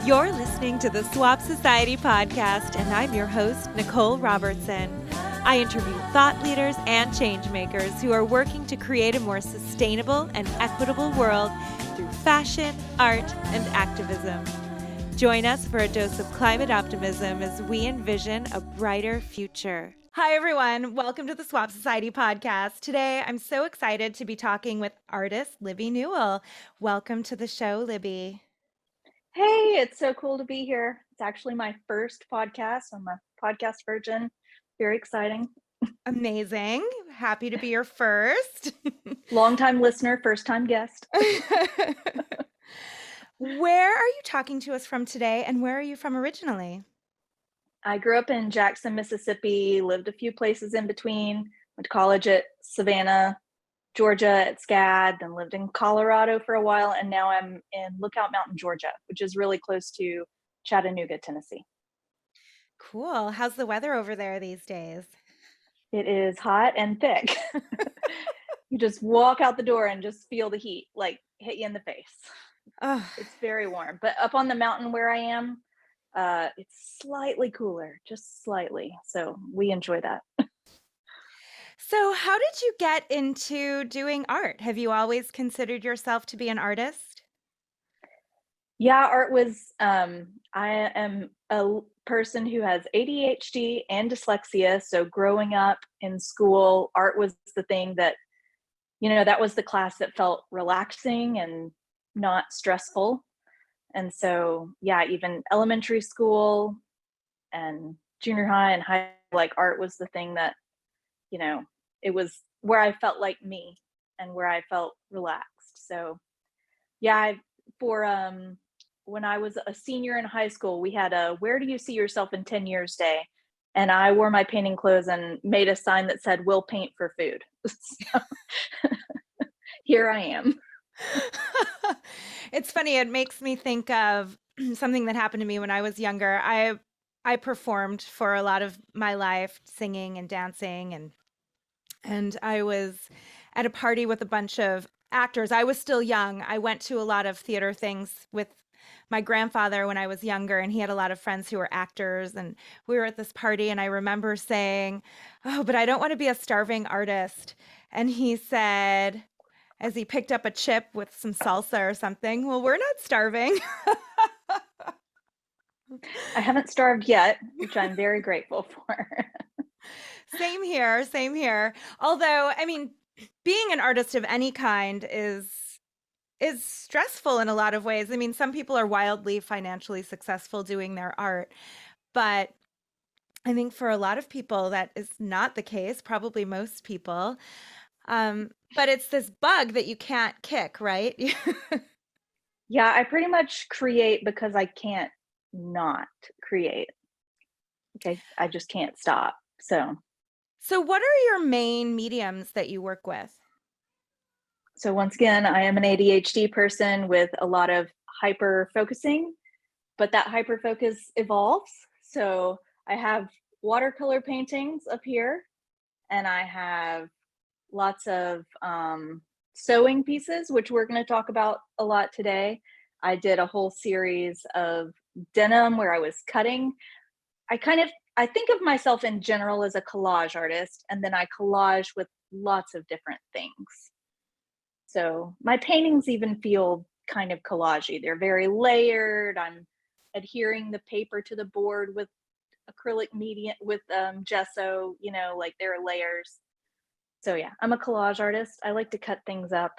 You're listening to the Swap Society podcast, and I'm your host, Nicole Robertson. I interview thought leaders and change makers who are working to create a more sustainable and equitable world through fashion, art, and activism. Join us for a dose of climate optimism as we envision a brighter future. Hi, everyone. Welcome to the Swap Society podcast. Today, I'm so excited to be talking with artist Libby Newell. Welcome to the show, Libby. Hey, it's so cool to be here. It's actually my first podcast. I'm a podcast virgin. Very exciting. Amazing. Happy to be your first. Long-time listener, first-time guest. Where are you talking to us from today, and where are you from originally? I grew up in Jackson, Mississippi, lived a few places in between, went to college at Savannah, Georgia at SCAD, then lived in Colorado for a while, and now I'm in Lookout Mountain, Georgia, which is really close to Chattanooga, Tennessee. Cool. How's the weather over there these days? It is hot and thick. You just walk out the door and just feel the heat, like hit you in the face. Oh. It's very warm, but up on the mountain where I am, it's slightly cooler, just slightly. So we enjoy that. So how did you get into doing art? Have you always considered yourself to be an artist? Yeah, art was, I am a person who has ADHD and dyslexia. So growing up in school, art was the thing that, that was the class that felt relaxing and not stressful. And so, yeah, even elementary school and junior high and high, like art was the thing that, it was where I felt like me and where I felt relaxed. So, yeah, when I was a senior in high school, we had a "Where do you see yourself in 10 years" day. And I wore my painting clothes and made a sign that said, "We'll paint for food." So, here I am. It's funny. It makes me think of something that happened to me when I was younger. I performed for a lot of my life, singing and dancing, and I was at a party with a bunch of actors. I was still young. I went to a lot of theater things with my grandfather when I was younger, and he had a lot of friends who were actors, and we were at this party, and I remember saying, "Oh, but I don't want to be a starving artist." And he said, as he picked up a chip with some salsa or something, "Well, we're not starving." I haven't starved yet, which I'm very grateful for. Same here, same here. Although, I mean, being an artist of any kind is stressful in a lot of ways. I mean, some people are wildly financially successful doing their art, but I think for a lot of people that is not the case, probably most people. But it's this bug that you can't kick, right? Yeah, I pretty much create because I can't not create. Okay, I just can't stop. So what are your main mediums that you work with? So once again, I am an ADHD person with a lot of hyper focusing, but that hyper focus evolves. So I have watercolor paintings up here, and I have lots of sewing pieces, which we're going to talk about a lot today. I did a whole series of denim where I was cutting. I think of myself in general as a collage artist, and then I collage with lots of different things. So my paintings even feel kind of collagey. They're very layered. I'm adhering the paper to the board with acrylic medium with gesso, like there are layers. So yeah, I'm a collage artist. I like to cut things up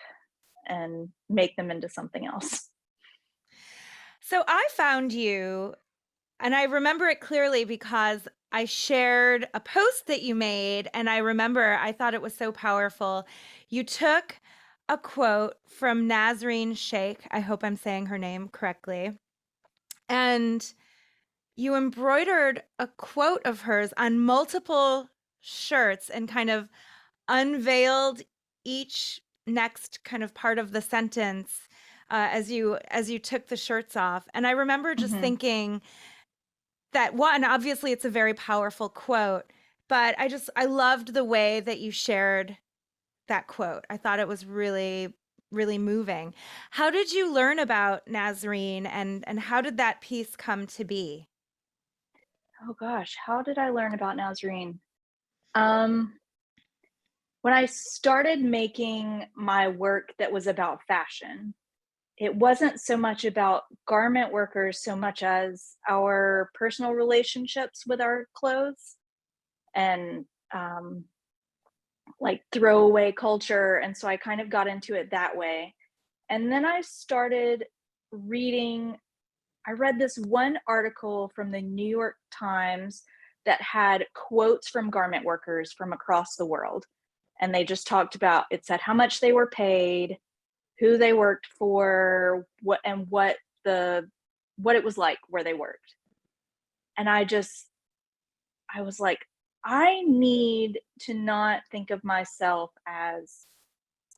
and make them into something else. So I found you, and I remember it clearly because I shared a post that you made, and I remember I thought it was so powerful. You took a quote from Nazreen Sheikh. I hope I'm saying her name correctly. And you embroidered a quote of hers on multiple shirts and kind of unveiled each next kind of part of the sentence as you took the shirts off. And I remember just thinking that, one, obviously it's a very powerful quote, but I loved the way that you shared that quote. I thought it was really really moving. How did you learn about Nazarene and how did that piece come to be? Oh gosh, how did I learn about Nazarene? Um, when I started making my work that was about fashion, it wasn't so much about garment workers so much as our personal relationships with our clothes and like throwaway culture. And so I kind of got into it that way. And then I started reading, I read this one article from the New York Times that had quotes from garment workers from across the world. And they just talked about, it said how much they were paid, who they worked for, what it was like where they worked. And I was like, I need to not think of myself as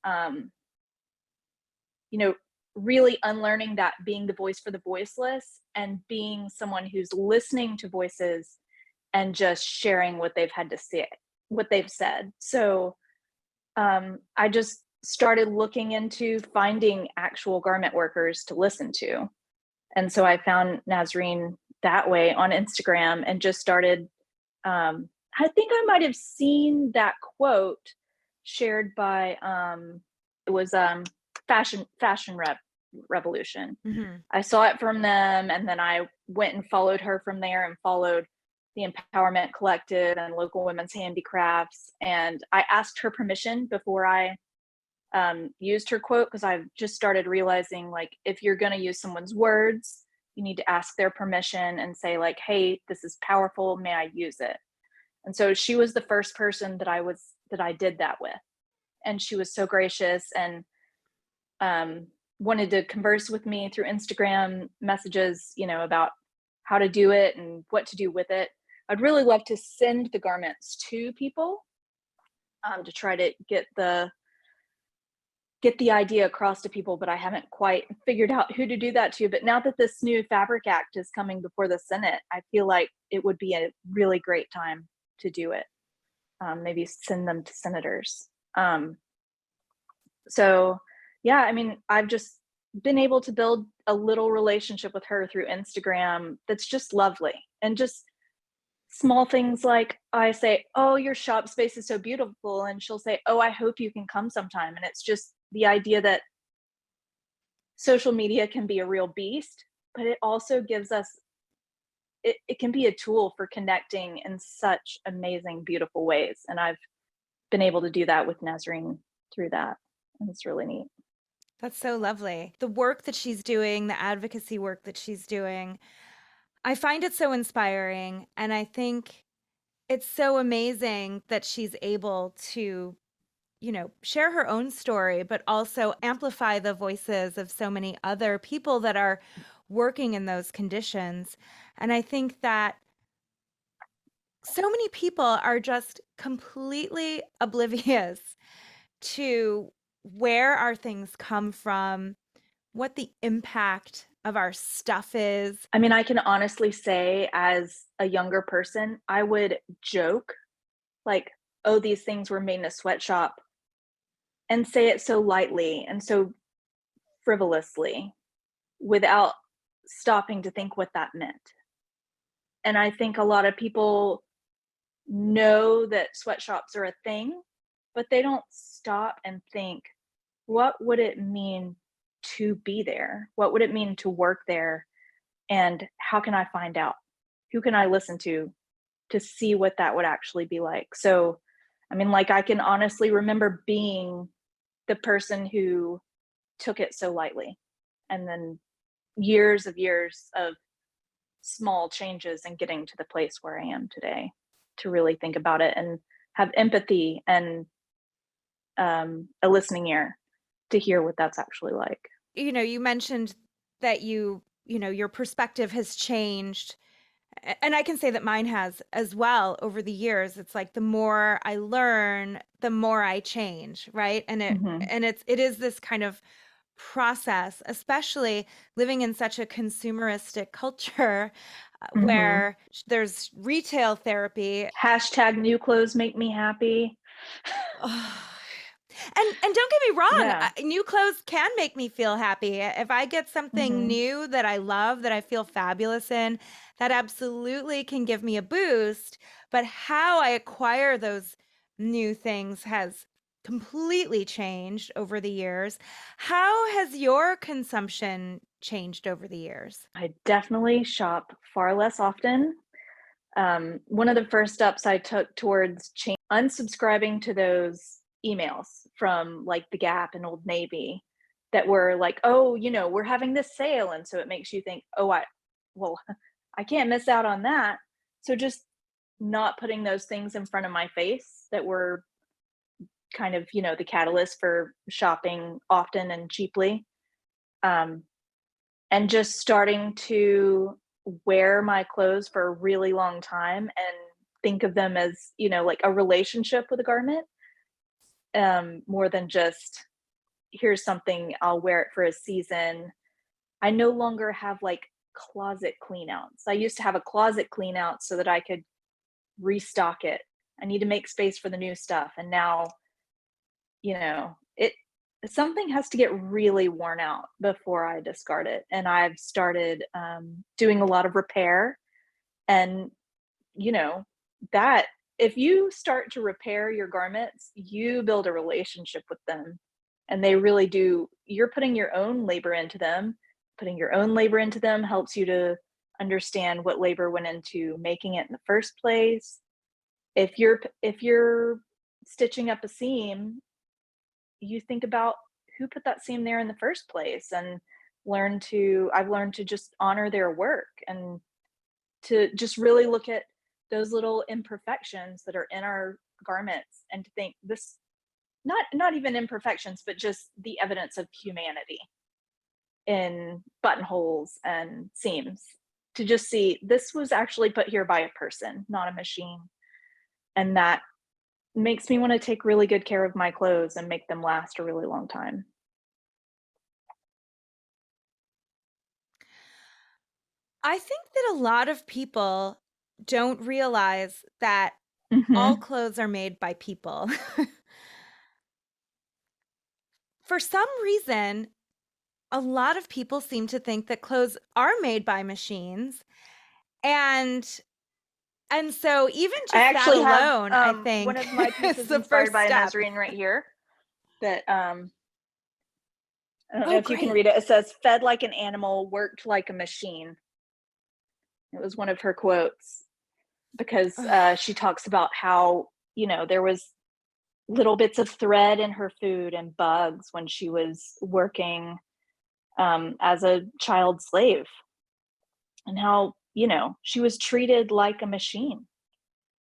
um, you know, really unlearning that being the voice for the voiceless and being someone who's listening to voices and just sharing what they've had to say, what they've said. So I just started looking into finding actual garment workers to listen to. And so I found Nazarene that way on Instagram and just started. I think I might have seen that quote shared by it was Revolution. Mhm. I saw it from them, and then I went and followed her from there, and followed the Empowerment Collective and local women's handicrafts. And I asked her permission before I used her quote because I've just started realizing, like, if you're going to use someone's words, you need to ask their permission and say, like, hey, this is powerful, may I use it? And so she was the first person that I did that with, and she was so gracious and wanted to converse with me through Instagram messages, about how to do it and what to do with it. I'd really love to send the garments to people to try to get the idea across to people, but I haven't quite figured out who to do that to. But now that this new Fabric Act is coming before the Senate, I feel like it would be a really great time to do it. Maybe send them to senators. So, yeah, I mean, I've just been able to build a little relationship with her through Instagram that's just lovely. And just small things like I say, "Oh, your shop space is so beautiful." And she'll say, "Oh, I hope you can come sometime." And it's just the idea that social media can be a real beast, but it also gives us, it can be a tool for connecting in such amazing, beautiful ways. And I've been able to do that with Nazarene through that. And it's really neat. That's so lovely. The work that she's doing, the advocacy work that she's doing, I find it so inspiring, and I think it's so amazing that she's able to, share her own story, but also amplify the voices of so many other people that are working in those conditions. And I think that so many people are just completely oblivious to where our things come from, what the impact of our stuff is. I mean, I can honestly say as a younger person, I would joke like, "Oh, these things were made in a sweatshop," and say it so lightly and so frivolously without stopping to think what that meant. And I think a lot of people know that sweatshops are a thing, but they don't stop and think, what would it mean to be there? What would it mean to work there? And how can I find out? Who can I listen to see what that would actually be like? So, I mean, like, I can honestly remember being the person who took it so lightly, and then years of small changes and getting to the place where I am today to really think about it and have empathy and a listening ear to hear what that's actually like. You mentioned that your perspective has changed. And I can say that mine has as well over the years. It's like the more I learn, the more I change, right? And it Hmm. and it is this kind of process, especially living in such a consumeristic culture Hmm. where there's retail therapy. Hashtag new clothes make me happy. And don't get me wrong, Yeah. new clothes can make me feel happy. If I get something Hmm. new that I love, that I feel fabulous in, that absolutely can give me a boost. But how I acquire those new things has completely changed over the years. How has your consumption changed over the years? I definitely shop far less often. One of the first steps I took towards unsubscribing to those emails from like the Gap and Old Navy that were like, oh, we're having this sale. And so it makes you think, oh, well, I can't miss out on that. So just not putting those things in front of my face that were kind of, the catalyst for shopping often and cheaply. Um, and just starting to wear my clothes for a really long time and think of them as, like a relationship with a garment, more than just here's something, I'll wear it for a season. I no longer have like closet clean outs. I used to have a closet clean out so that I could restock it. I need to make space for the new stuff. And now, it something has to get really worn out before I discard it. And I've started doing a lot of repair. And, you know, that if you start to repair your garments, you build a relationship with them. And they really do, you're putting your own labor into them. Putting your own labor into them helps you to understand what labor went into making it in the first place. If you're stitching up a seam, you think about who put that seam there in the first place, and I've learned to just honor their work and to just really look at those little imperfections that are in our garments and to think this, not even imperfections, but just the evidence of humanity in buttonholes and seams, to just see this was actually put here by a person, not a machine. And that makes me want to take really good care of my clothes and make them last a really long time. I think that a lot of people don't realize that all Mhm. clothes are made by people. For some reason, a lot of people seem to think that clothes are made by machines, and so even I just that actually have alone, I one think of my is pieces the inspired first by a step. Nazarene right here that I don't know Oh, if you can great. read it. It says, "Fed like an animal, worked like a machine." It was one of her quotes because she talks about how, there was little bits of thread in her food and bugs when she was working as a child slave, and how, she was treated like a machine.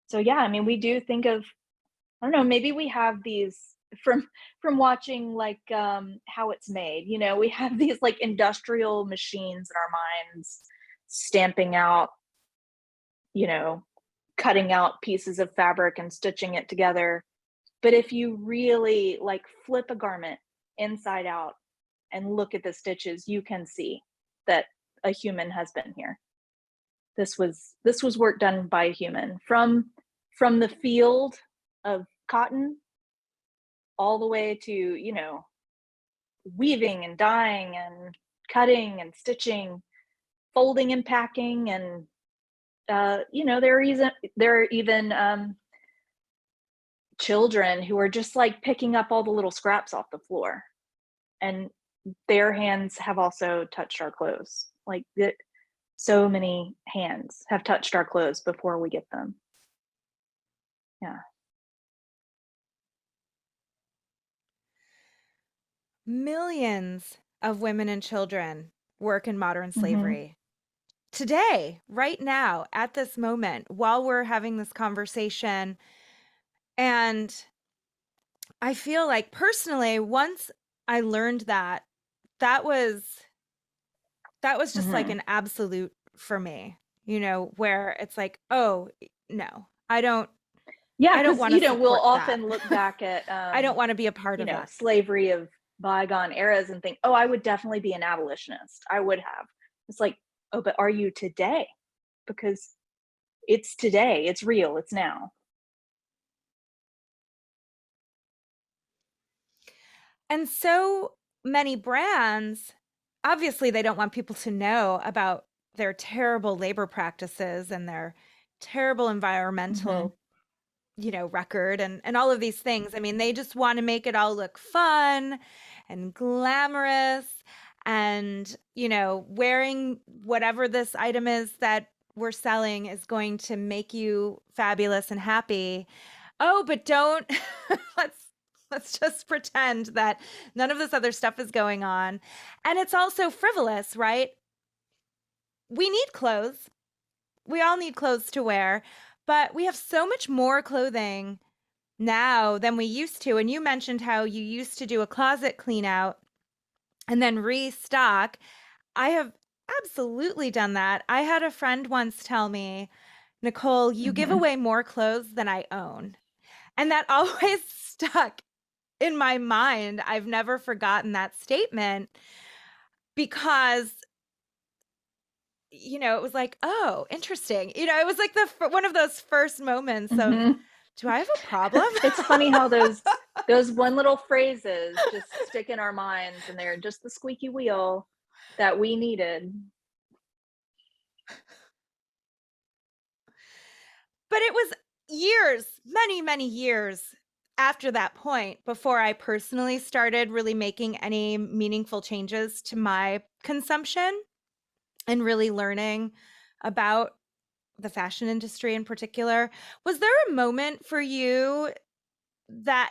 So yeah, I mean, we do think of, I don't know, maybe we have these from watching like how it's made. We have these like industrial machines in our minds stamping out, you know, cutting out pieces of fabric and stitching it together. But if you really like flip a garment inside out and look at the stitches, you can see that a human has been here. This was work done by a human from the field of cotton all the way to, weaving and dyeing and cutting and stitching, folding and packing, and there are even children who are just like picking up all the little scraps off the floor, and their hands have also touched our clothes. Like so many hands have touched our clothes before we get them. Yeah. Millions of women and children work in modern Hmm. slavery. Today, right now, at this moment, while we're having this conversation, and I feel like personally, once I learned that, that was that was just like Hmm. an absolute for me, where it's like, "Oh, no. Yeah, I don't because wanna we'll support that. often look back at I don't wanna be a part of that." slavery of bygone eras and think, oh, I would definitely be an abolitionist. I would have. It's like, oh, but are you today? Because it's today. It's real. It's now. And so many brands, obviously, they don't want people to know about their terrible labor practices and their terrible Mm-hmm. environmental, record and all of these things. I mean, they just want to make it all look fun and glamorous and, wearing whatever this item is that we're selling is going to make you fabulous and happy. Oh, but don't let's let's just pretend that none of this other stuff is going on. And it's also frivolous, right? We need clothes. We all need clothes to wear, but we have so much more clothing now than we used to. And you mentioned how you used to do a closet clean out and then restock. I have absolutely done that. I had a friend once tell me, Nicole, you give Mm-hmm. away more clothes than I own. And that always stuck in my mind. I've never forgotten that statement because, it was like, oh, interesting. It was like one of those first moments of, Mm-hmm. do I have a problem? It's funny how those one little phrases just stick in our minds, and they're just the squeaky wheel that we needed. But it was years, many, many years after that point before I personally started really making any meaningful changes to my consumption and really learning about the fashion industry in particular. Was there a moment for you that,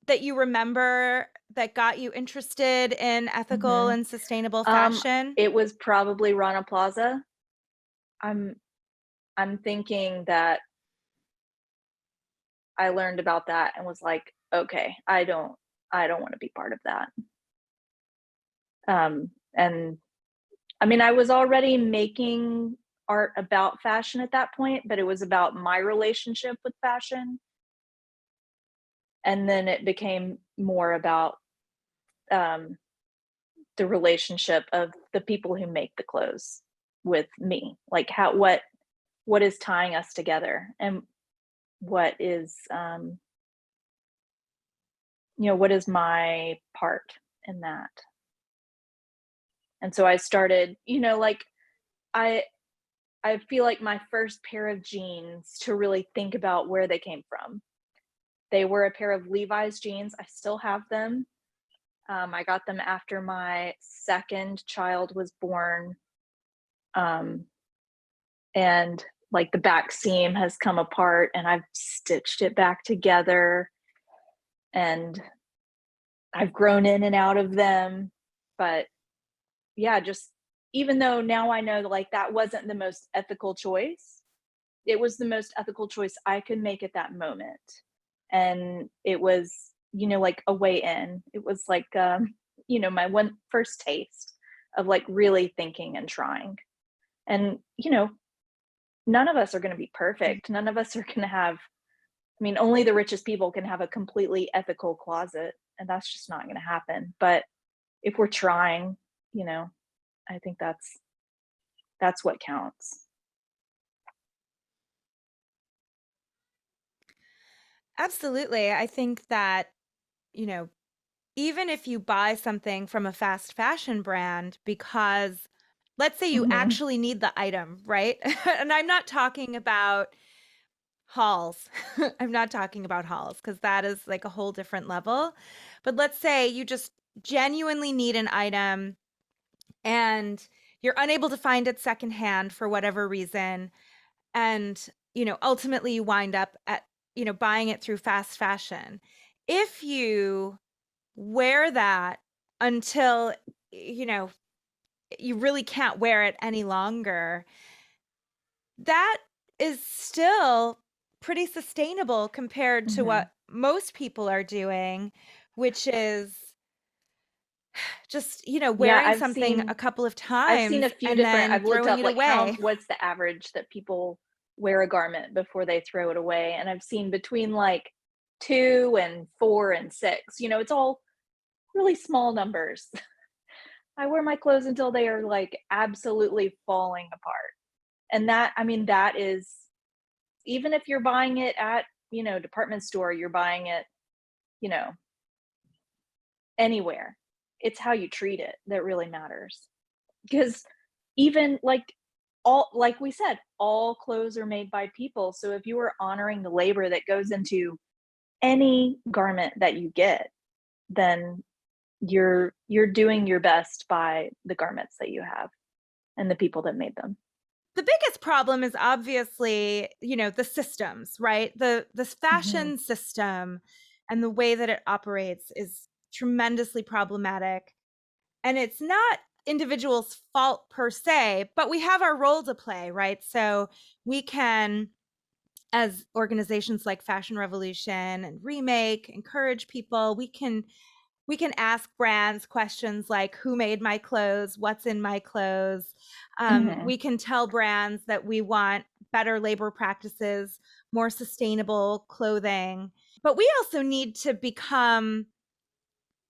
that you remember that got you interested in ethical Mm-hmm. and sustainable fashion? It was probably Rana Plaza. I'm I'm thinking that I learned about that and was like, okay, I don't want to be part of that. And I mean, I was already making art about fashion at that point, but it was about my relationship with fashion. And then it became more about um, the relationship of the people who make the clothes with me, like what is tying us together, and what is what is my part in that. And so I started, like, I I feel like my first pair of jeans to really think about where they came from. They were a pair of Levi's jeans. I still have them. I got them after my second child was born. Um, and like the back seam has come apart and I've stitched it back together, and I've grown in and out of them. But yeah, just even though now I know that, like, that wasn't the most ethical choice, it was the most ethical choice I could make at that moment. And it was, like a way in. It was like, my one first taste of like really thinking and trying. And, none of us are going to be perfect. None of us are going to have, I mean, only the richest people can have a completely ethical closet, and that's just not going to happen. But if we're trying, you know, I think that's what counts. Absolutely. I think that, you know, even if you buy something from a fast fashion brand because let's say you Mhm. actually need the item, right? And I'm not talking about hauls. I'm not talking about hauls because that is like a whole different level. But let's say you just genuinely need an item and you're unable to find it secondhand for whatever reason. And, ultimately you wind up at, buying it through fast fashion. If you wear that until, you know, you really can't wear it any longer, that is still pretty sustainable compared to Mhm. what most people are doing, which is just, Yeah, wearing something a couple of I've seen a times few and different, then I've looked throwing up it like how away. what's the average that people wear a garment before they throw it away, and I've seen between like 2 and 4 and 6. It's all really small numbers. I wear my clothes until they are like absolutely falling apart. And that, I mean, that is, even if you're buying it at, department store, you're buying it, you know, anywhere. It's how you treat it that really matters. Because even like we said, all clothes are made by people. So if you are honoring the labor that goes into any garment that you get, then you're doing your best by the garments that you have and the people that made them. The biggest problem is obviously, the systems, right? The Mhm. fashion system and the way that it operates is tremendously problematic. And it's not individuals' fault per se, but we have our role to play, right? So we can, as organizations like Fashion Revolution and Remake, encourage people. We can ask brands questions like, who made my clothes, what's in my clothes. Mhm. We can tell brands that we want better labor practices, more sustainable clothing, but we also need to become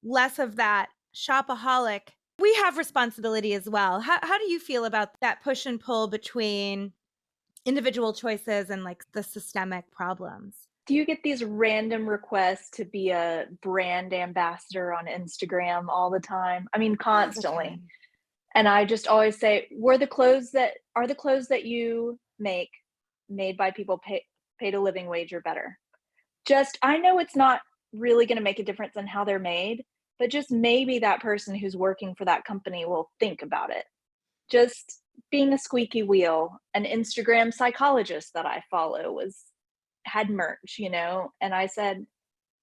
less of that shopaholic. We have responsibility as well. How do you feel about that push and pull between individual choices and like the systemic problems? Do you get these random requests to be a brand ambassador on Instagram all the time? I mean, All the constantly. time. And I just always say, "Were the clothes that you make made by people paid a living wage or better?" Just I know it's not really gonna make a difference in how they're made, but just maybe that person who's working for that company will think about it. Just being a squeaky wheel. An Instagram psychologist that I follow was had merch, and I said,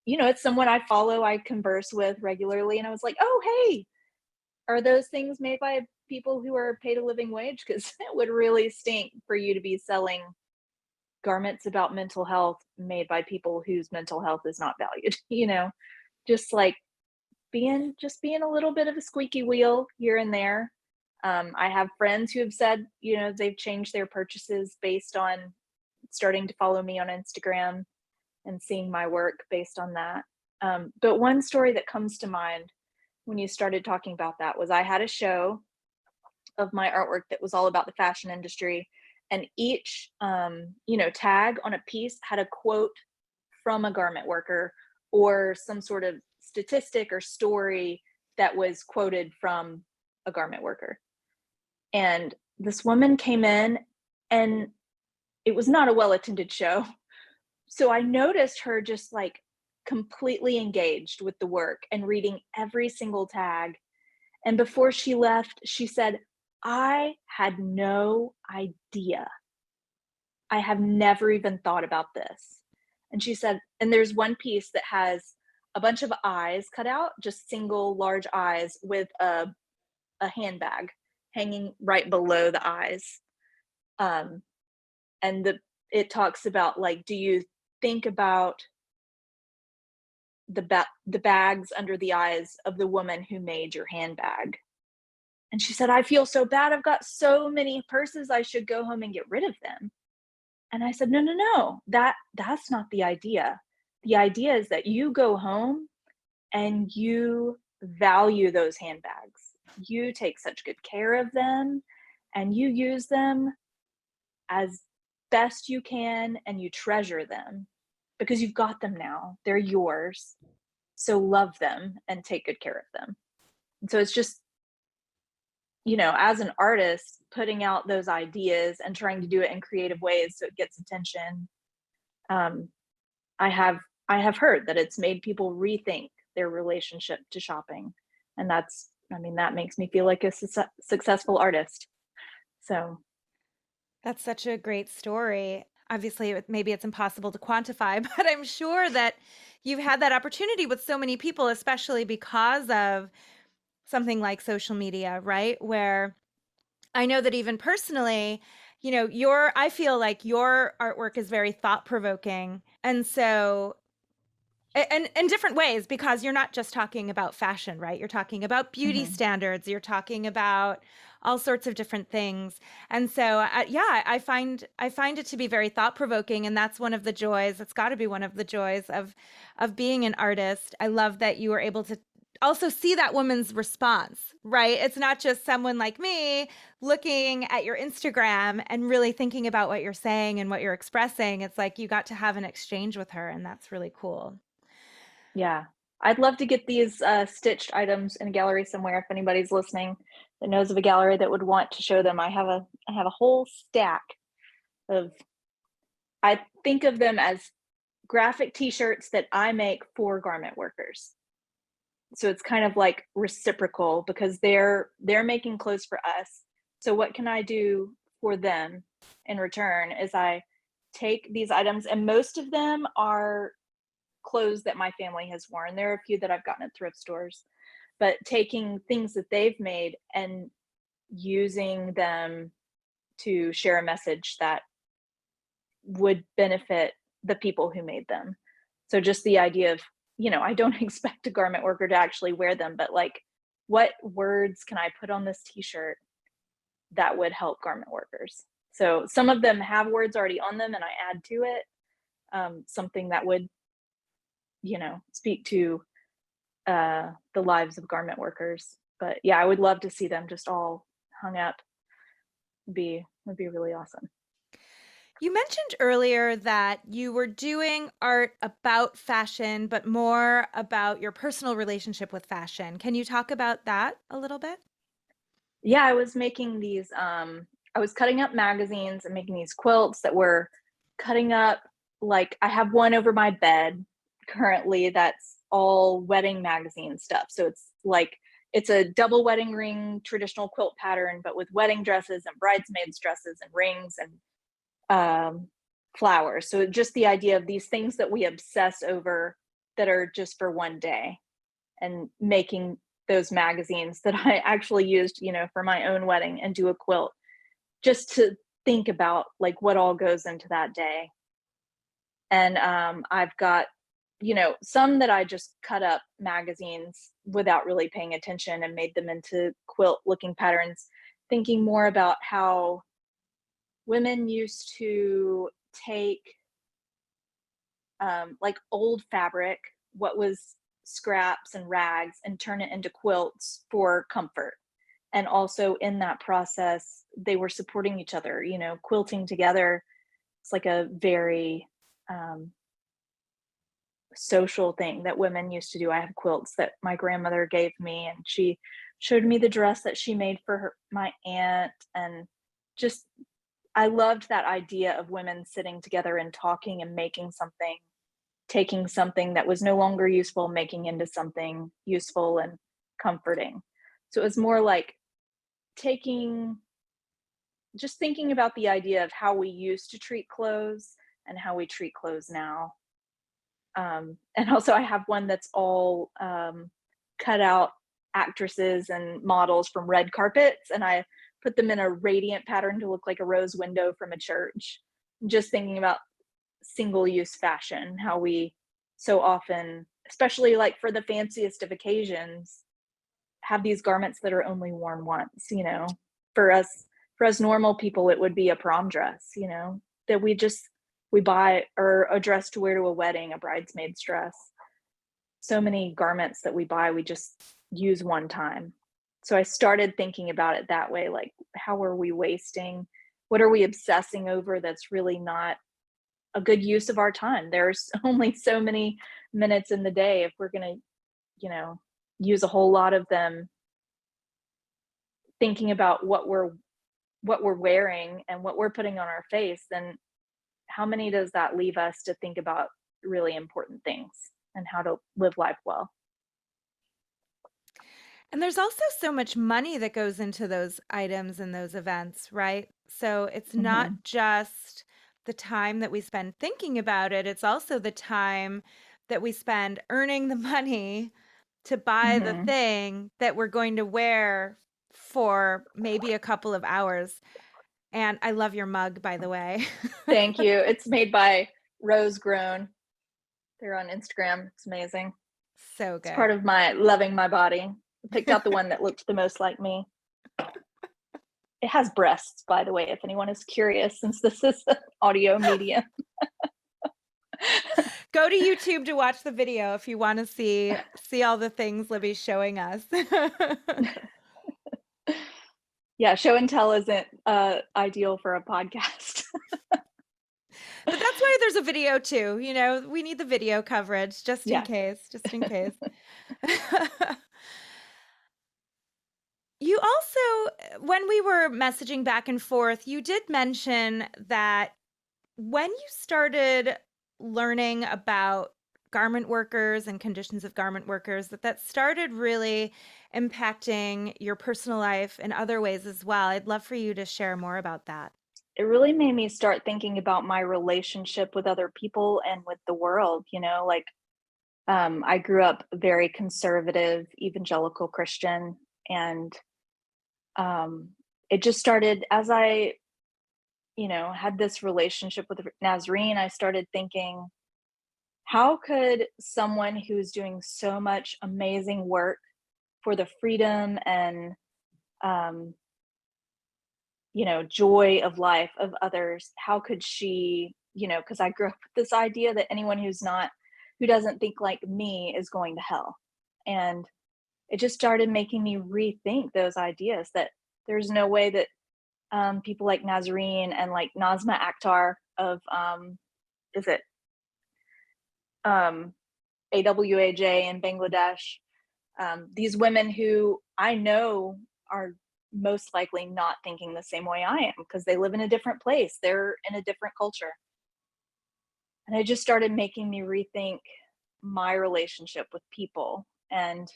it's someone I follow, I converse with regularly, and I was like, "Oh, hey, are those things made by people who are paid a living wage? Because it would really stink for you to be selling garments about mental health made by people whose mental health is not valued." Just like being a little bit of a squeaky wheel here and there. I have friends who have said, they've changed their purchases based on starting to follow me on Instagram and seeing my work based on that. But one story that comes to mind when you started talking about that was I had a show of my artwork that was all about the fashion industry, and each tag on a piece had a quote from a garment worker or some sort of statistic or story that was quoted from a garment worker. And this woman came in, and it was not a well attended show. So I noticed her just like completely engaged with the work and reading every single tag. And before she left, she said, "I had no idea. I have never even thought about this." And she said, and there's one piece that has a bunch of eyes cut out, just single large eyes with a handbag hanging right below the eyes. Um, and it talks about like, do you think about the bags under the eyes of the woman who made your handbag? And she said, "I feel so bad. I've got so many purses. I should go home and get rid of them." And I said, "No, no, no. That's not the idea. The idea is that you go home and you value those handbags. You take such good care of them and you use them as best you can and you treasure them because you've got them now. They're yours. So love them and take good care of them." And so it's just, as an artist, putting out those ideas and trying to do it in creative ways so it gets attention. Um, I have I have heard that it's made people rethink their relationship to shopping, and that makes me feel like a successful artist. So, That's such a great story. Obviously, maybe it's impossible to quantify, but I'm sure that you've had that opportunity with so many people, especially because of something like social media, right? Where I know that even personally, I feel like your artwork is very thought provoking. And so, and in different ways, because you're not just talking about fashion, right? You're talking about beauty mhm, standards, you're talking about all sorts of different things. And so, yeah, I find it to be very thought provoking, and that's one of the joys. It's got to be one of the joys of being an artist. I love that you were able to also see that woman's response, right? It's not just someone like me looking at your Instagram and really thinking about what you're saying and what you're expressing. It's like you got to have an exchange with her, and that's really cool. yeah. I'd love to get these stitched items in a gallery somewhere. If anybody's listening that knows of a gallery that would want to show them, I have a whole stack of. I think of them as graphic T-shirts that I make for garment workers. So it's kind of like reciprocal because they're making clothes for us. So what can I do for them in return? Is I take these items, and most of them are clothes that my family has worn. There are a few that I've gotten at thrift stores, but taking things that they've made and using them to share a message that would benefit the people who made them. So just the idea of, I don't expect a garment worker to actually wear them, but like, what words can I put on this t-shirt that would help garment workers? So some of them have words already on them and I add to it, something that would, speak to the lives of garment workers. But yeah, I would love to see them just all hung up. Would be really awesome. You mentioned earlier that you were doing art about fashion, but more about your personal relationship with fashion. Can you talk about that a little bit? Yeah, I was making these, I was cutting up magazines and making these quilts that were cutting up, like, I have one over my bed currently that's all wedding magazine stuff. So it's like, it's a double wedding ring traditional quilt pattern, but with wedding dresses and bridesmaids dresses and rings and um, flowers. So just the idea of these things that we obsess over that are just for one day, and making those magazines that I actually used, for my own wedding and do a quilt just to think about like what all goes into that day. And I've got, some that I just cut up magazines without really paying attention and made them into quilt looking patterns, thinking more about how women used to take like old fabric, what was scraps and rags, and turn it into quilts for comfort. And also in that process, they were supporting each other, quilting together. It's like a very social thing that women used to do. I have quilts that my grandmother gave me, and she showed me the dress that she made for my aunt. And just, I loved that idea of women sitting together and talking and making something, taking something that was no longer useful, making into something useful and comforting. So it was more like taking, just thinking about the idea of how we used to treat clothes and how we treat clothes now. And also, I have one that's all cut out actresses and models from red carpets, and I put them in a radiant pattern to look like a rose window from a church. Just thinking about single use fashion, how we so often, especially like for the fanciest of occasions, have these garments that are only worn once. For us normal people, it would be a prom dress, that we buy, or a dress to wear to a wedding, a bridesmaid's dress. So many garments that we buy, we just use one time. So I started thinking about it that way, like, how are we wasting? What are we obsessing over that's really not a good use of our time? There's only so many minutes in the day. If we're going to, use a whole lot of them thinking about what we're wearing and what we're putting on our face, then how many does that leave us to think about really important things and how to live life well? And there's also so much money that goes into those items and those events, right? So it's not Mhm. just the time that we spend thinking about it, it's also the time that we spend earning the money to buy the Mhm. thing that we're going to wear for maybe a couple of hours. And I love your mug, by the way. Thank you. It's made by Rose Grown. They're on Instagram. It's amazing. So It's part good. of my loving my body. I picked out the one that looked the most like me. It has breasts, by the way, if anyone is curious, since this is an audio medium. Go to YouTube to watch the video if you want to see all the things Libby's showing us. Yeah, show and tell isn't ideal for a podcast. But But that's why there's a video too. We need the video coverage just in Yeah. case, just in case. You also, when we were messaging back and forth, you did mention that when you started learning about garment workers and conditions of garment workers, that started really impacting your personal life in other ways as well. I'd love for you to share more about that. It really made me start thinking about my relationship with other people and with the world, like I grew up very conservative, evangelical Christian, and um, it just started as I, had this relationship with Nazarene. I started thinking, how could someone who's doing so much amazing work for the freedom and um, joy of life of others, how could she, because I grew up with this idea that anyone who doesn't think like me is going to hell. And it just started making me rethink those ideas that there's no way that people like Nazarene and like Nazma Akhtar of, is it AWAJ in Bangladesh, these women who I know are most likely not thinking the same way I am because they live in a different place. They're in a different culture. And it just started making me rethink my relationship with people and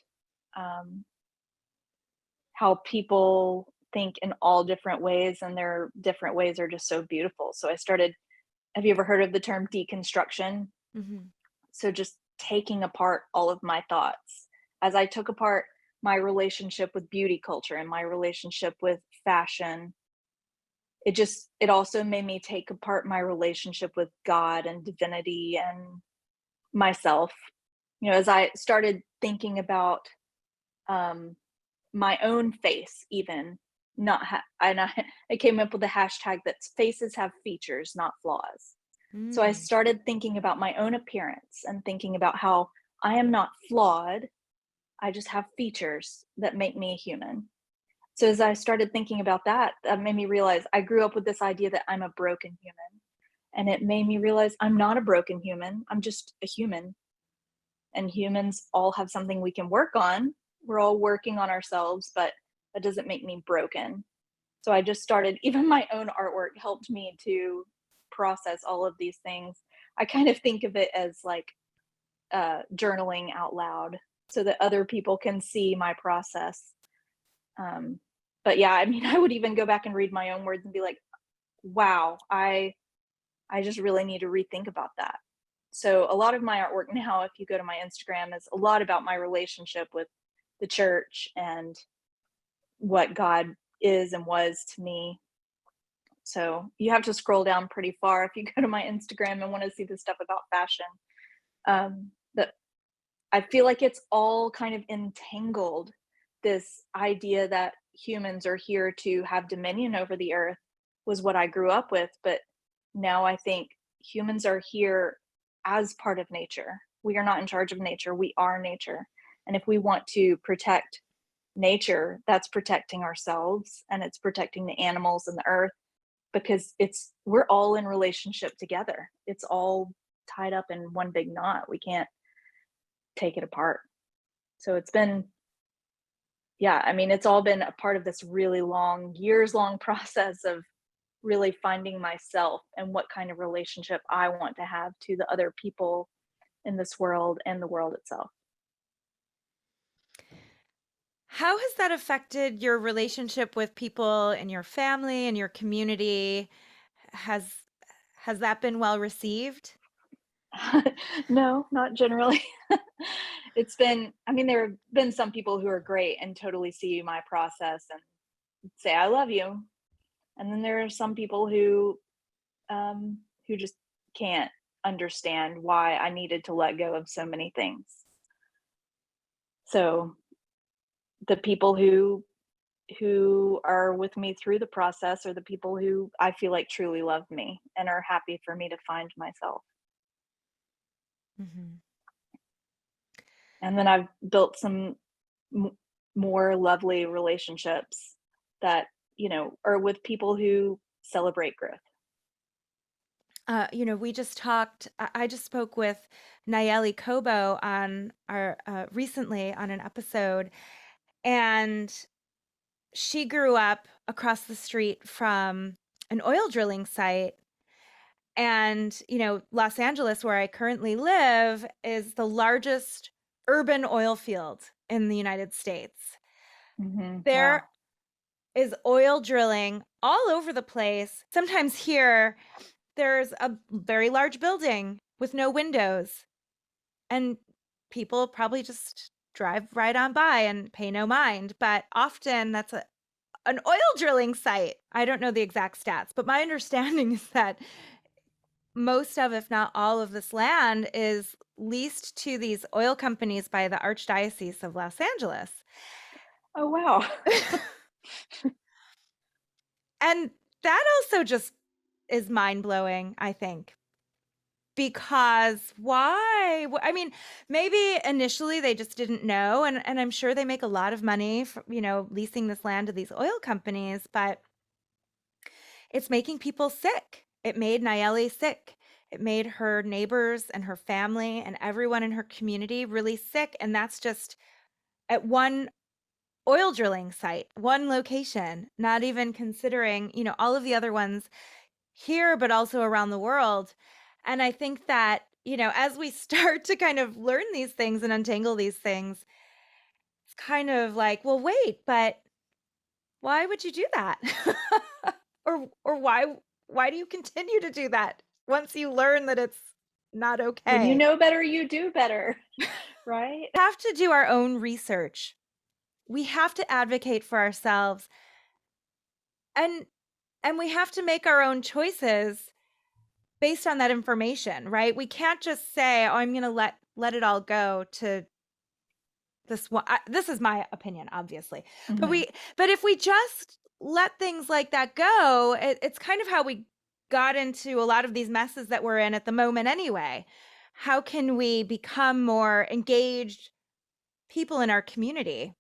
um, how people think in all different ways, and their different ways are just so beautiful. So I started, have you ever heard of the term deconstruction? Hmm. So just taking apart all of my thoughts. As I took apart my relationship with beauty culture and my relationship with fashion, it also made me take apart my relationship with God and divinity and myself. As I started thinking about um my own face, even not and I came up with a hashtag that's faces have features, not flaws. So I Mm. started thinking about my own appearance and thinking about how I am not flawed. I just have features that make me a human. So as I started thinking about that, that made me realize I grew up with this idea that I'm a broken human. And it made me realize I'm not a broken human. I'm just a human. And humans all have something we can work on. We're all working on ourselves, but that doesn't make me broken. So I just started, even my own artwork helped me to process all of these things. I kind of think of it as like journaling out loud so that other people can see my process. Um, but yeah, I mean, I would even go back and read my own words and be like, wow, I just really need to rethink about that. So a lot of my artwork now, if you go to my Instagram, is a lot about my relationship with the church and what God is and was to me. So you have to scroll down pretty far if you go to my Instagram and want to see the stuff about fashion. But I feel like it's all kind of entangled. This idea that humans are here to have dominion over the earth was what I grew up with. But now I think humans are here as part of nature. We are not in charge of nature, we are nature. And if we want to protect nature, that's protecting ourselves and it's protecting the animals and the earth because we're all in relationship together. It's all tied up in one big knot. We can't take it apart. So it's been, yeah, I mean, it's all been a part of this really long, years long process of really finding myself and what kind of relationship I want to have to the other people in this world and the world itself. How has that affected your relationship with people in your family and your community? Has has that been well received? No, not generally. I mean, there have been some people who are great and totally see my process and say, I love you. And then there are some people who just can't understand why I needed to let go of so many things. So the people who are with me through the process are the people who I feel like truly love me and are happy for me to find myself. Mhm. And then I've built some m- more lovely relationships that, are with people who celebrate growth. We just talked, I just spoke with Nayeli Kobo on our recently on an episode, and she grew up across the street from an oil drilling site. And, Los Angeles, where I currently live, is the largest urban oil field in the United States. Wow. There is oil drilling all over the place. Sometimes here, there's a very large building with no windows, and people probably just drive right on by and pay no mind. But often that's an oil drilling site. I don't know the exact stats, but my understanding is that most of, if not all of this land is leased to these oil companies by the Archdiocese of Los Angeles. Oh, wow. And that also just is mind blowing, I think. Because why? I mean, maybe initially they just didn't know, and I'm sure they make a lot of money from, leasing this land to these oil companies, but it's making people sick. It made Nayeli sick. It made her neighbors and her family and everyone in her community really sick. And that's just at one oil drilling site, one location, not even considering, all of the other ones here, but also around the world. And I think that, as we start to kind of learn these things and untangle these things, it's kind of like, well, wait, but why would you do that? Or why do you continue to do that once you learn that it's not When you okay? know better, you do better, right? We have to do our own research. We have to advocate for ourselves, and we have to make our own choices based on that information, right? We can't just say, "Oh, I'm going to let it all go to this one." This is my opinion, obviously. But Mhm. if we just let things like that go, it's kind of how we got into a lot of these messes that we're in at the moment anyway. How can we become more engaged people in our community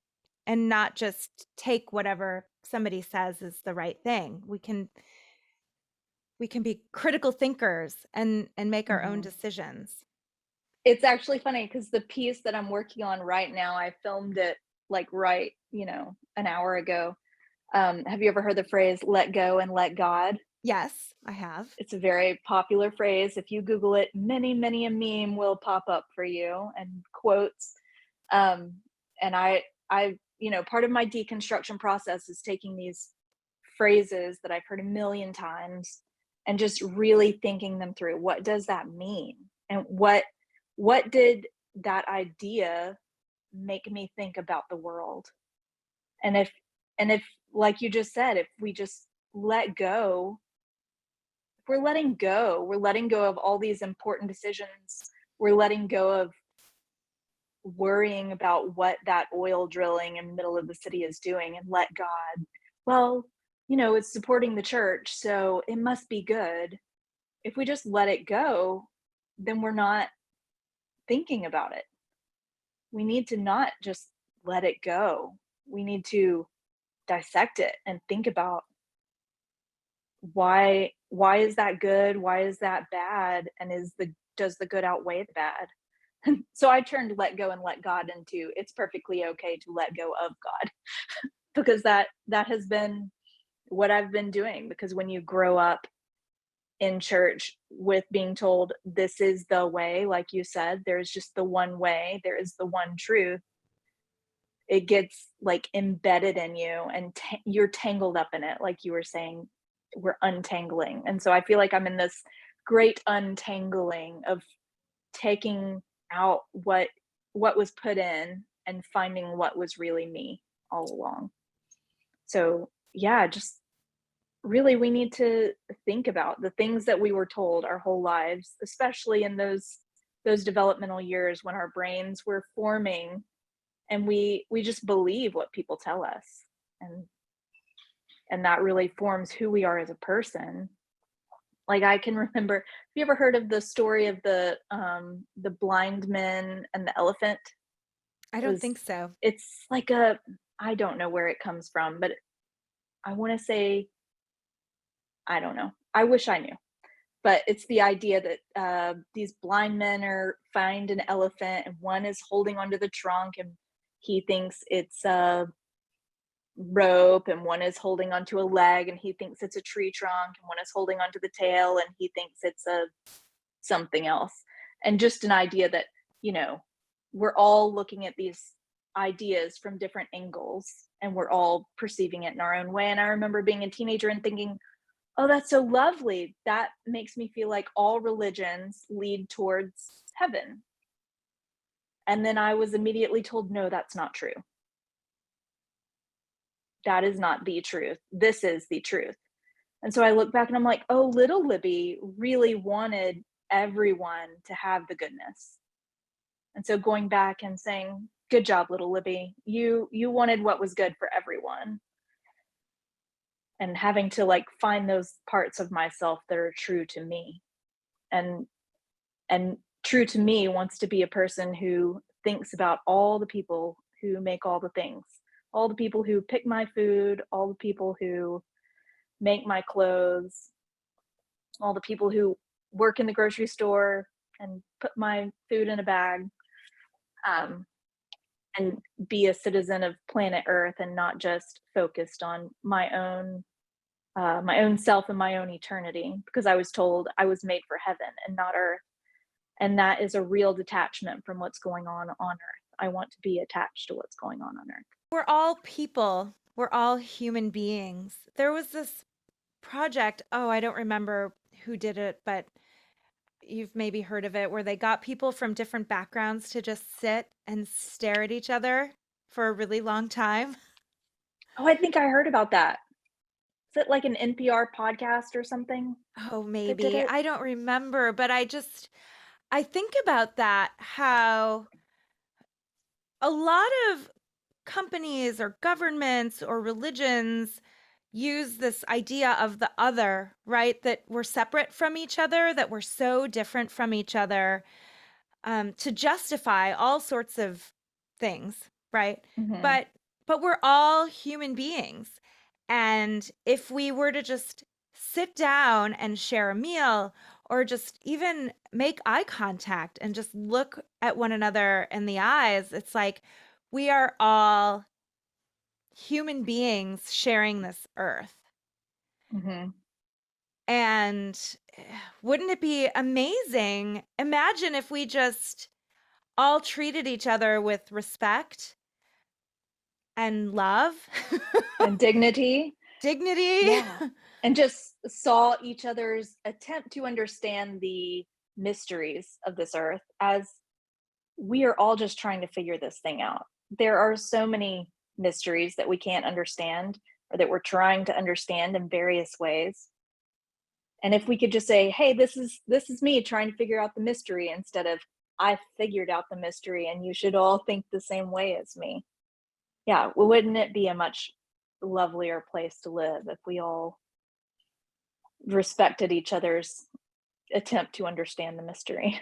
and not just take whatever somebody says is the right thing? We can be critical thinkers and make our own Mhm. decisions. It's actually funny because the piece that I'm working on right now, I filmed it, like, right, an hour ago. Have you ever heard the phrase, "Let go and let God"? Yes, I have. It's a very popular phrase. If you Google it, many a meme will pop up for you and quotes. Um, and part of my deconstruction process is taking these phrases that I've heard a million times and just really thinking them through. What does that mean? And what did that idea make me think about the world? And if like you just said, if we just let go, if we're letting go of all these important decisions. We're letting go of worrying about what that oil drilling in the middle of the city is doing and let God. Well, it's supporting the church, so it must be good. If we just let it go, then we're not thinking about it. We need to not just let it go. We need to dissect it and think about why is that good? Why is that bad? And does the good outweigh the bad? So I turned let go and let God into it's perfectly okay to let go of God because that has been what I've been doing because when you grow up in church with being told this is the way, like you said, there's just the one way, there is the one truth, it gets like embedded in you and you're tangled up in it, like you were saying, we're untangling. And so I feel like I'm in this great untangling of taking out what was put in and finding what was really me all along. So yeah, just really we need to think about the things that we were told our whole lives, especially in those developmental years when our brains were forming and we just believe what people tell us and that really forms who we are as a person. Like I can remember, have you ever heard of the story of the blind men and the elephant? I It don't was think so. it's like a I don't know where it comes from, but I want to say I don't know. I wish I knew. but it's the idea that these blind men are find an elephant, and one is holding onto the trunk, and he thinks it's a rope, and one is holding onto a leg, and he thinks it's a tree trunk, and one is holding onto the tail, and he thinks it's a something else. And just an idea that, you know, we're all looking at these ideas from different angles, and we're all perceiving it in our own way. And I remember being a teenager and thinking, oh, that's so lovely. That makes me feel like all religions lead towards heaven. And then I was immediately told, no, that's not true. That is not the truth. This is the truth. And so I look back and I'm like, oh, little Libby really wanted everyone to have the goodness. And so going back and saying, good job, little Libby. You wanted what was good for everyone. And having to like find those parts of myself that are true to me. And true to me wants to be a person who thinks about all the people who make all the things, all the people who pick my food, all the people who make my clothes, all the people who work in the grocery store and put my food in a bag, and be a citizen of planet Earth and not just focused on my own self and my own eternity, because I was told I was made for heaven and not earth. And that is a real detachment from what's going on earth. I want to be attached to what's going on earth. We're all people. We're all human beings. There was this project, oh, I don't remember who did it, but you've maybe heard of it, where they got people from different backgrounds to just sit and stare at each other for a really long time. Oh, I think I heard about that. Is it like an NPR podcast or something Oh, that did maybe. it? I don't remember, but I think about that, how a lot of companies or governments or religions use this idea of the other, right? That we're separate from each other, that we're so different from each other, to justify all sorts of things, right? Hmm. But we're all human beings. And if we were to just sit down and share a meal, or just even make eye contact and just look at one another in the eyes, it's like we are all human beings sharing this earth. Hmm. And wouldn't it be amazing? Imagine if we just all treated each other with respect and love, And dignity. dignity. Yeah. And just saw each other's attempt to understand the mysteries of this earth as we are all just trying to figure this thing out. There are so many mysteries that we can't understand, or that we're trying to understand in various ways. And if we could just say, hey, this is me trying to figure out the mystery, instead of I figured out the mystery and you should all think the same way as me. Yeah, well, wouldn't it be a much lovelier place to live if we all respected each other's attempt to understand the mystery?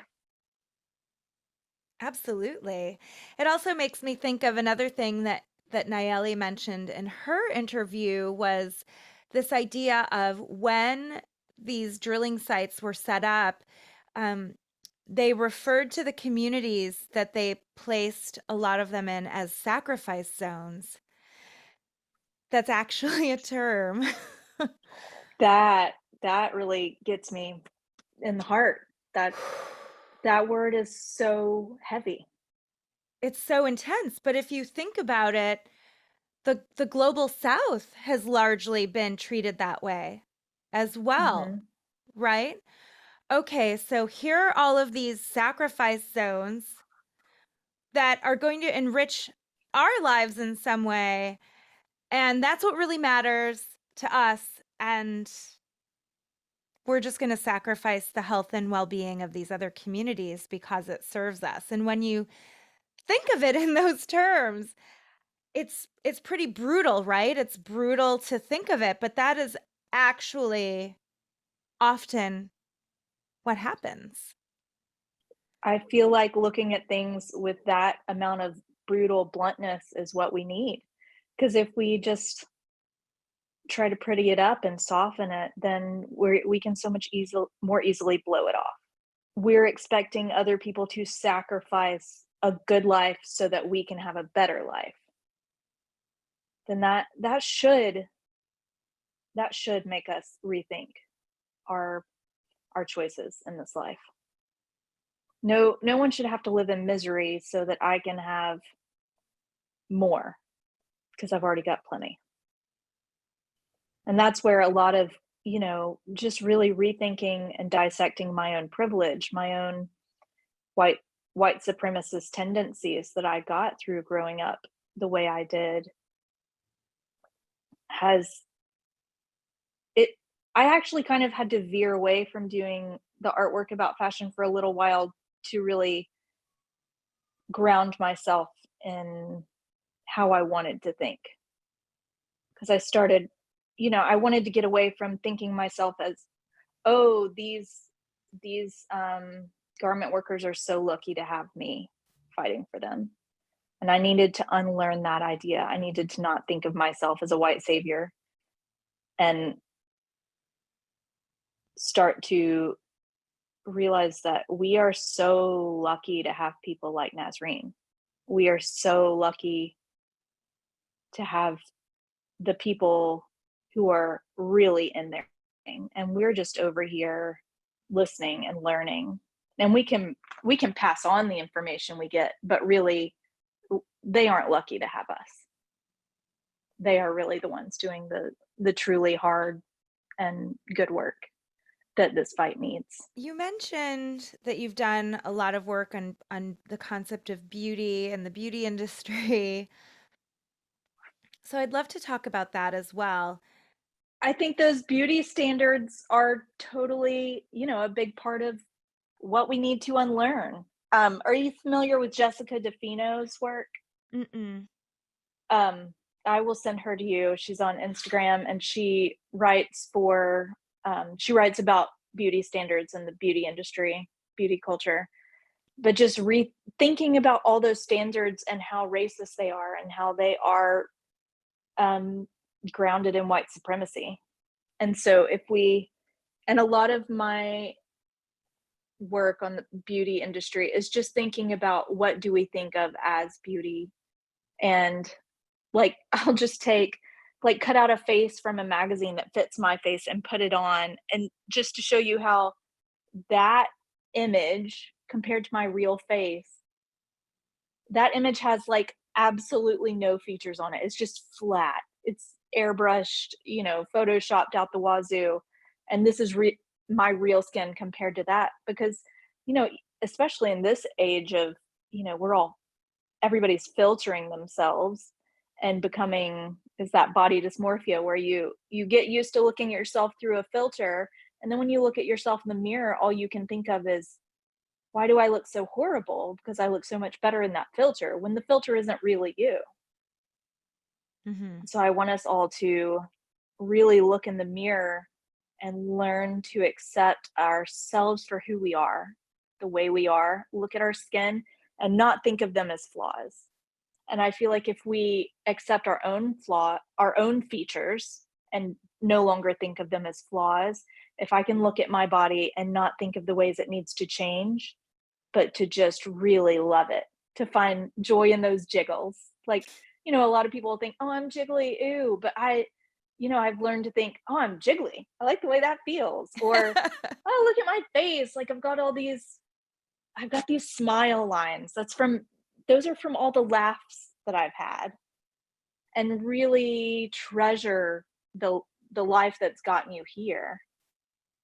Absolutely. It also makes me think of another thing that Nayeli mentioned in her interview, was this idea of when these drilling sites were set up, um, they referred to the communities that they placed a lot of them in as sacrifice zones. That's actually a term. That that really gets me in the heart. That word is so heavy. It's so intense, but if you think about it, the global south has largely been treated that way as well, Mhm. right? Okay, so here are all of these sacrifice zones that are going to enrich our lives in some way, and that's what really matters to us, and we're just going to sacrifice the health and well-being of these other communities because it serves us. And when you think of it in those terms, it's pretty brutal, right? It's brutal to think of it, but that is actually often what happens. I feel like looking at things with that amount of brutal bluntness is what we need. Because if we just try to pretty it up and soften it, then we can so much more easily blow it off. We're expecting other people to sacrifice a good life so that we can have a better life. Then that should make us rethink our our choices in this life. No one should have to live in misery so that I can have more, because I've already got plenty. And that's where a lot of, just really rethinking and dissecting my own privilege, my own white white supremacist tendencies that I got through growing up the way I did has it I actually kind of had to veer away from doing the artwork about fashion for a little while to really ground myself in how I wanted to think. Because I started, I wanted to get away from thinking myself as, oh, these garment workers are so lucky to have me fighting for them. And I needed to unlearn that idea. I needed to not think of myself as a white savior and start to realize that we are so lucky to have people like Nazreen. We are so lucky to have the people who are really in their thing, and we're just over here listening and learning. And we can pass on the information we get, but really they aren't lucky to have us. They are really the ones doing the truly hard and good work that this fight needs. You mentioned that you've done a lot of work on the concept of beauty and the beauty industry. So I'd love to talk about that as well. I think those beauty standards are totally, a big part of what we need to unlearn. Are you familiar with Jessica DeFino's work? Mm-mm. Um, I will send her to you. She's on Instagram, and she writes about beauty standards and the beauty industry, beauty culture, but just rethinking about all those standards and how racist they are and how they are um, grounded in white supremacy. And so and a lot of my work on the beauty industry is just thinking about what do we think of as beauty. And like, I'll just cut out a face from a magazine that fits my face and put it on, and just to show you how that image compared to my real face, that image has like absolutely no features on it. It's just flat. It's airbrushed, photoshopped out the wazoo. And this is my real skin compared to that, because, you know, especially in this age of, everybody's filtering themselves and becoming is that body dysmorphia where you get used to looking at yourself through a filter, and then when you look at yourself in the mirror, all you can think of is, why do I look so horrible? Because I look so much better in that filter, when the filter isn't really you. Mm-hmm. So I want us all to really look in the mirror and learn to accept ourselves for who we are, the way we are, look at our skin and not think of them as flaws. And I feel like if we accept our own features, and no longer think of them as flaws, if I can look at my body and not think of the ways it needs to change, but to just really love it, to find joy in those jiggles. Like, a lot of people think, oh, I'm jiggly, ew. But I've learned to think, oh, I'm jiggly. I like the way that feels. Or, oh, look at my face. Like I've got these smile lines. Those are from all the laughs that I've had. And really treasure the life that's gotten you here.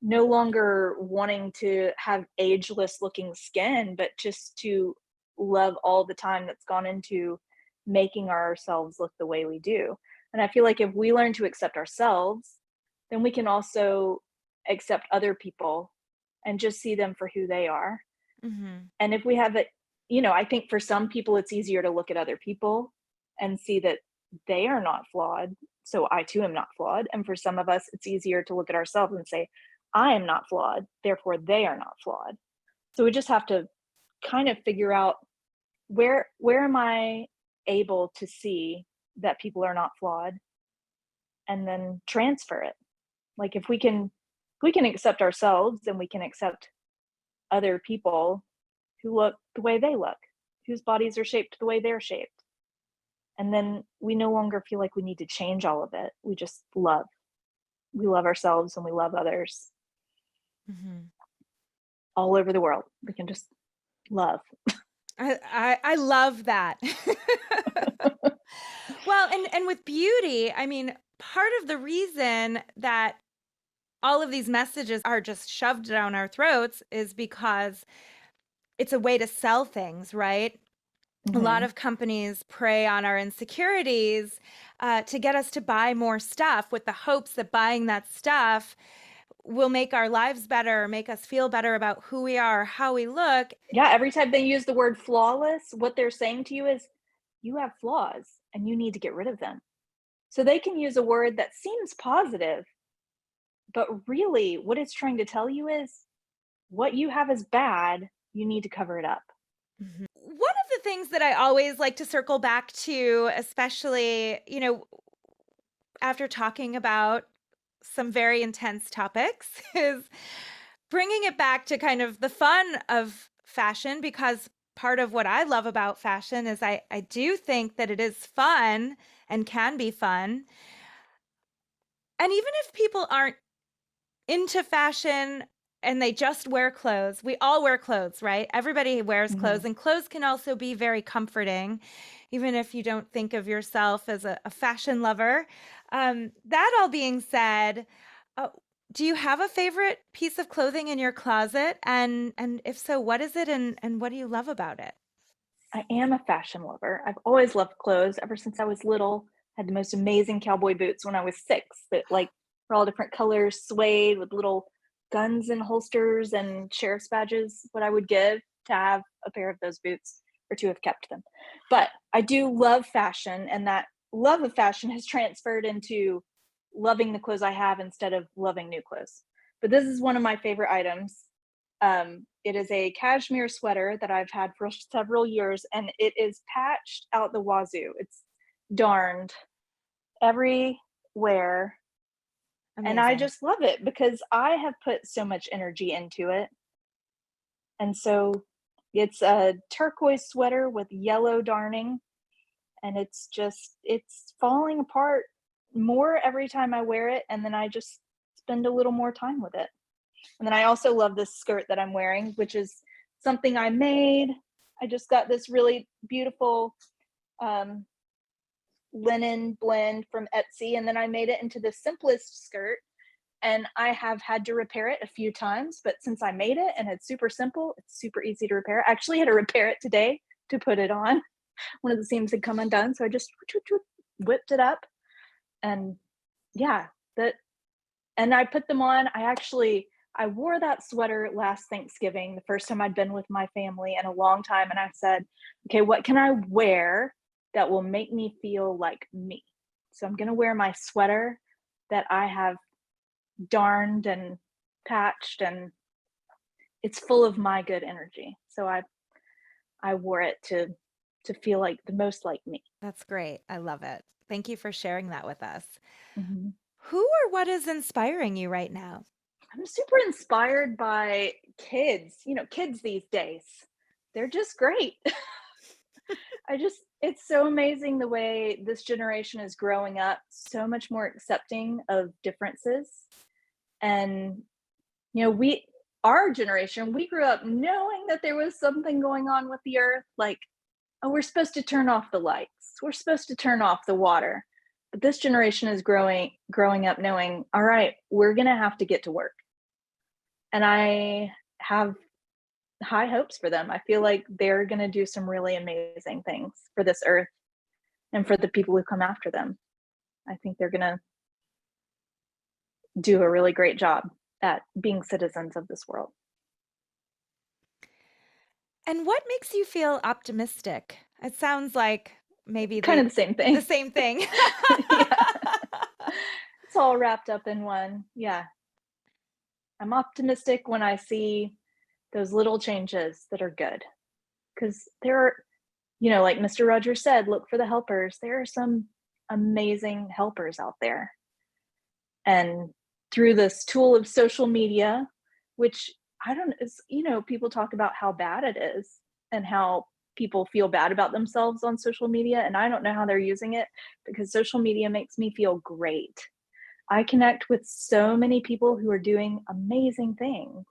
No longer wanting to have ageless looking skin, but just to love all the time that's gone into making ourselves look the way we do. And I feel like if we learn to accept ourselves, then we can also accept other people and just see them for who they are. Mm-hmm. And if we have it, I think for some people it's easier to look at other people and see that they are not flawed. So I too am not flawed. And for some of us, it's easier to look at ourselves and say, I am not flawed, therefore they are not flawed. So we just have to kind of figure out where am I able to see that people are not flawed, and then transfer it. Like if we can accept ourselves, and we can accept other people who look the way they look, whose bodies are shaped the way they're shaped. And then we no longer feel like we need to change all of it. We just love. We love ourselves and we love others Mhm. all over the world. We can just love. I love that. Well, and with beauty, I mean, part of the reason that all of these messages are just shoved down our throats is because it's a way to sell things, right? A lot Mhm. of companies prey on our insecurities to get us to buy more stuff with the hopes that buying that stuff will make our lives better, make us feel better about who we are, how we look. Yeah, every time they use the word flawless, what they're saying to you is, you have flaws and you need to get rid of them. So they can use a word that seems positive, but really what it's trying to tell you is, what you have is bad, you need to cover it up. Mhm. One of the things that I always like to circle back to, especially, after talking about some very intense topics, is bringing it back to kind of the fun of fashion, because part of what I love about fashion is I do think that it is fun and can be fun. And even if people aren't into fashion and they just wear clothes, we all wear clothes, right? Everybody wears clothes, Mhm. and clothes can also be very comforting, even if you don't think of yourself as a fashion lover. That all being said, uh, do you have a favorite piece of clothing in your closet? And if so, what is it, and what do you love about it? I am a fashion lover. I've always loved clothes ever since I was little. Had the most amazing cowboy boots when I was 6 that like were all different colors, suede with little guns and holsters and sheriff's badges. What I would give to have a pair of those boots or to have kept them. But I do love fashion, and that love of fashion has transferred into loving the clothes I have instead of loving new clothes. But this is one of my favorite items. It is a cashmere sweater that I've had for several years, and it is patched out the wazoo. It's darned everywhere, and I Amazing. just love it because I have put so much energy into it. And so it's a turquoise sweater with yellow darning, and it's falling apart more every time I wear it, and then I just spend a little more time with it. And then I also love this skirt that I'm wearing, which is something I made. I just got this really beautiful um, linen blend from Etsy, and then I made it into the simplest skirt. And I have had to repair it a few times, but since I made it and it's super simple, it's super easy to repair. I actually had to repair it today to put it on. One of the seams had come undone, so I just whipped it up, and yeah, that and I put them on. I wore that sweater last Thanksgiving, the first time I'd been with my family in a long time, and I said, "Okay, what can I wear that will make me feel like me?" So I'm gonna wear my sweater that I have darned and patched, and it's full of my good energy. So I wore it to feel like the most like me. That's great. I love it. Thank you for sharing that with us. Mhm. Who or what is inspiring you right now? I'm super inspired by kids, kids these days. They're just great. It's so amazing the way this generation is growing up, so much more accepting of differences. And, our generation, we grew up knowing that there was something going on with the earth. Like, oh, we're supposed to turn off the lights, we're supposed to turn off the water. But this generation is growing up knowing, all right, we're going to have to get to work. And I have high hopes for them. I feel like they're going to do some really amazing things for this earth and for the people who come after them. I think they're going to do a really great job at being citizens of this world. And what makes you feel optimistic? It sounds like maybe Kind of the the same the thing. same thing. Yeah, it's all wrapped up in one. Yeah. I'm optimistic when I see those little changes that are good, because there are, like Mr. Rogers said, look for the helpers. There are some amazing helpers out there. And through this tool of social media, which I don't, it's, people talk about how bad it is and how people feel bad about themselves on social media. And I don't know how they're using it, because social media makes me feel great. I connect with so many people who are doing amazing things.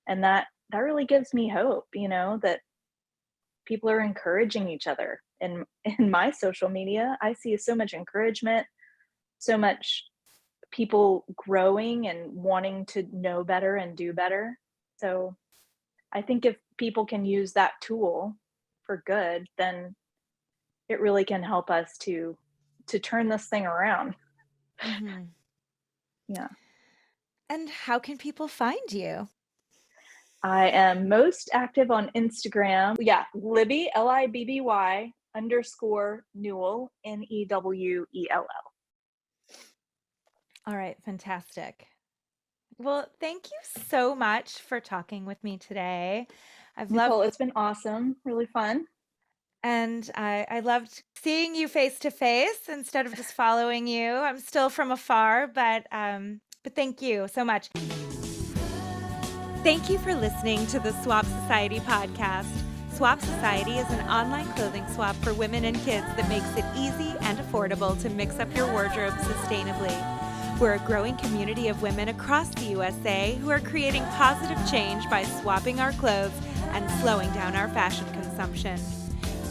And that really gives me hope, that people are encouraging each other. And in my social media, I see so much encouragement, so much people growing and wanting to know better and do better. So I think if people can use that tool for good, then it really can help us to turn this thing around. Mm-hmm. Yeah. And how can people find you? I am most active on Instagram. Yeah, Libby, Libby _ Newell, Newell. All right, fantastic. Well, thank you so much for talking with me today. I've loved Nicole, it's been awesome, really fun. and I loved seeing you face to face instead of just following you. I'm still from afar, but thank you so much. Thank you for listening to the Swap Society podcast. Swap Society is an online clothing swap for women and kids that makes it easy and affordable to mix up your wardrobe sustainably. We're a growing community of women across the USA who are creating positive change by swapping our clothes and slowing down our fashion consumption.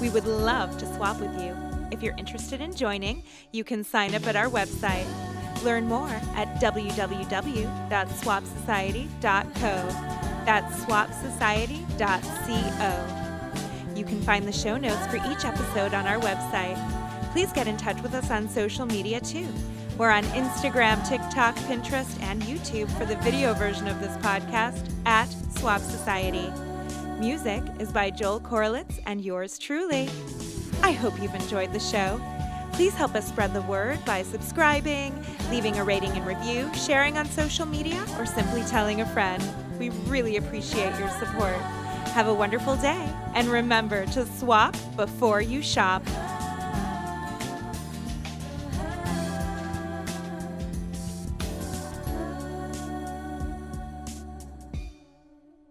We would love to swap with you. If you're interested in joining, you can sign up at our website. Learn more at www.swapsociety.co. That's swapsociety.co. You can find the show notes for each episode on our website. Please get in touch with us on social media too. We're on Instagram, TikTok, Pinterest, and YouTube for the video version of this podcast at Swap Society. Music is by Joel Korolitz and yours truly. I hope you've enjoyed the show. Please help us spread the word by subscribing, leaving a rating and review, sharing on social media, or simply telling a friend. We really appreciate your support. Have a wonderful day, and remember to swap before you shop.